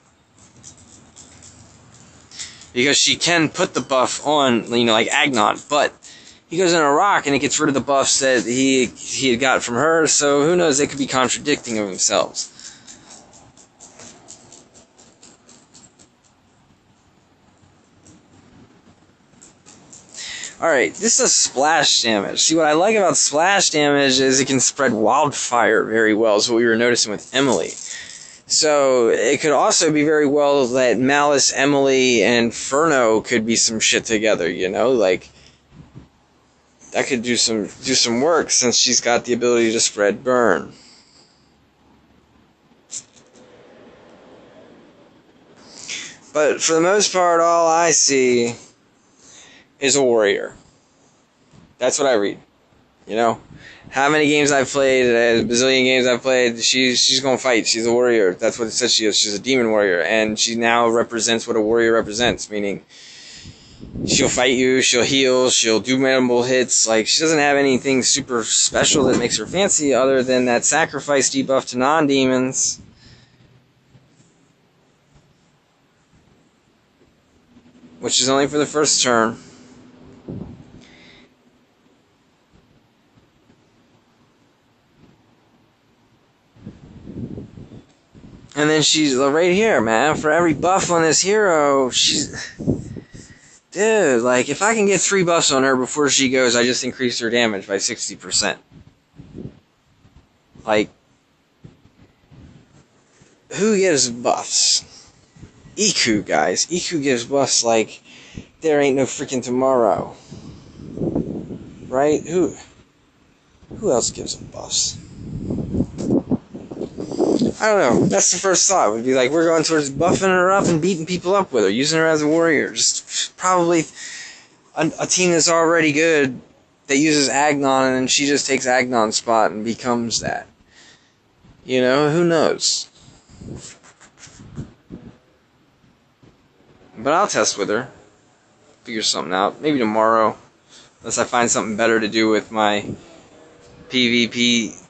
Because she can put the buff on, like Agnon. But he goes in a rock and it gets rid of the buffs that he had got from her. So who knows, they could be contradicting of themselves. Alright, this does splash damage. See, what I like about splash damage is it can spread wildfire very well, is what we were noticing with Emily. So, it could also be very well that Malice, Emily, and Inferno could be some shit together, Like, that could do some work since she's got the ability to spread burn. But for the most part, all I see is a warrior. That's what I read. How many games I've played, a bazillion games I've played, she's gonna fight. She's a warrior. That's what it says she is. She's a demon warrior. And she now represents what a warrior represents, meaning she'll fight you, she'll heal, she'll do multiple hits. Like, she doesn't have anything super special that makes her fancy other than that sacrifice debuff to non-demons. Which is only for the first turn. And then she's right here, man. For every buff on this hero, dude, like, if I can get 3 buffs on her before she goes, I just increase her damage by 60%. Like, who gives buffs? Iku, guys. Iku gives buffs like there ain't no freaking tomorrow. Right? Who else gives them buffs? I don't know. That's the first thought. Would be like, we're going towards buffing her up and beating people up with her, using her as a warrior. Just probably a team that's already good that uses Agnon, and then she just takes Agnon's spot and becomes that. Who knows? But I'll test with her. Figure something out. Maybe tomorrow. Unless I find something better to do with my PvP.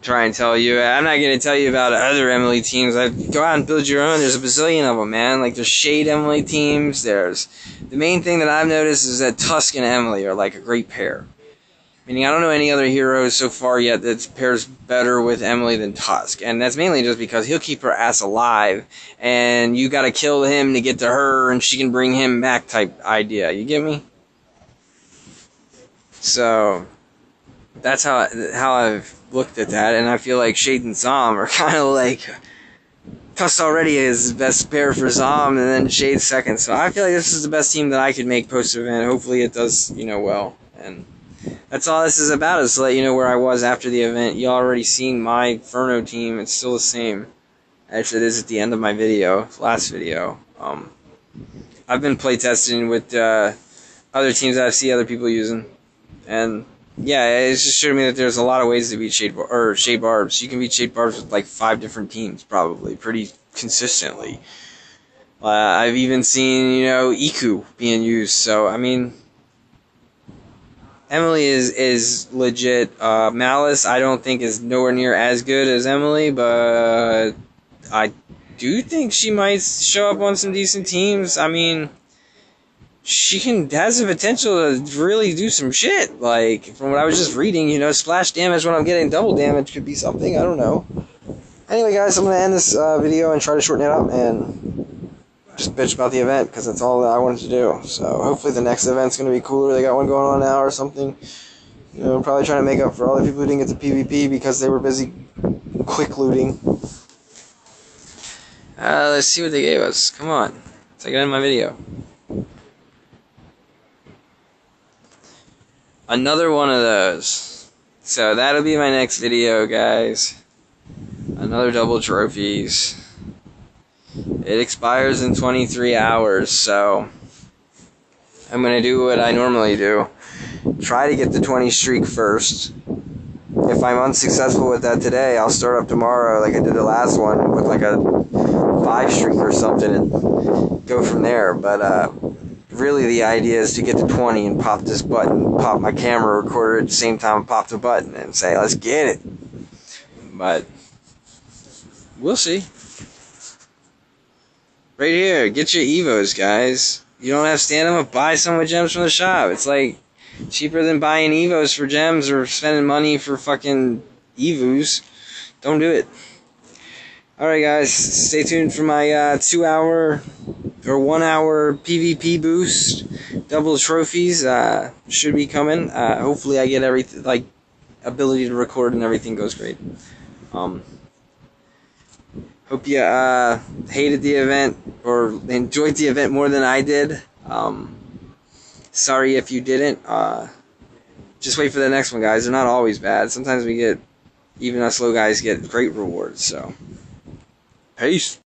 Try and tell you. I'm not going to tell you about other Emily teams. Go out and build your own. There's a bazillion of them, man. Like, there's Shade Emily teams. The main thing that I've noticed is that Tusk and Emily are like a great pair. Meaning I don't know any other heroes so far yet that pairs better with Emily than Tusk. And that's mainly just because he'll keep her ass alive, and you gotta kill him to get to her, and she can bring him back type idea. You get me? So, that's how I've looked at that, and I feel like Shade and Zomm are kind of like... Tusk already is the best pair for Zomm, and then Shade second. So I feel like this is the best team that I could make post-event. Hopefully it does, well. And that's all this is about, is to let you know where I was after the event. You already seen my Inferno team. It's still the same as it is at the end of my video, last video. I've been playtesting with other teams that I see other people using. And yeah, it just showed me that there's a lot of ways to beat Shade Barbs. You can beat Shade Barbs with like 5 different teams, probably, pretty consistently. I've even seen, Iku being used. So, I mean, Emily is legit. Malice, I don't think is nowhere near as good as Emily, but I do think she might show up on some decent teams. I mean, she has the potential to really do some shit. Like, from what I was just reading, splash damage when I'm getting double damage could be something. I don't know. Anyway, guys, I'm going to end this video and try to shorten it up and just bitch about the event, because that's all that I wanted to do. So, hopefully the next event's going to be cooler. They got one going on now or something. Probably trying to make up for all the people who didn't get to PvP because they were busy quick looting. Let's see what they gave us. Come on. Let's get in my video. Another one of those. So that'll be my next video, guys. Another double trophies. It expires in 23 hours, so I'm going to do what I normally do. Try to get the 20 streak first. If I'm unsuccessful with that today, I'll start up tomorrow like I did the last one with like a 5 streak or something and go from there. But really the idea is to get to 20 and pop this button, pop my camera recorder at the same time, pop the button and say, let's get it. But we'll see. Right here, get your Evos, guys. You don't have to stand them up, buy some with gems from the shop. It's like cheaper than buying Evos for gems or spending money for fucking Evos. Don't do it. Alright, guys, stay tuned for my 2-hour or 1-hour PvP boost. Double trophies should be coming. Hopefully I get everything, like, ability to record and everything goes great. Hope you hated the event or enjoyed the event more than I did. Sorry if you didn't. Just wait for the next one, guys. They're not always bad. Sometimes we get, even us slow guys get great rewards, so. Peace.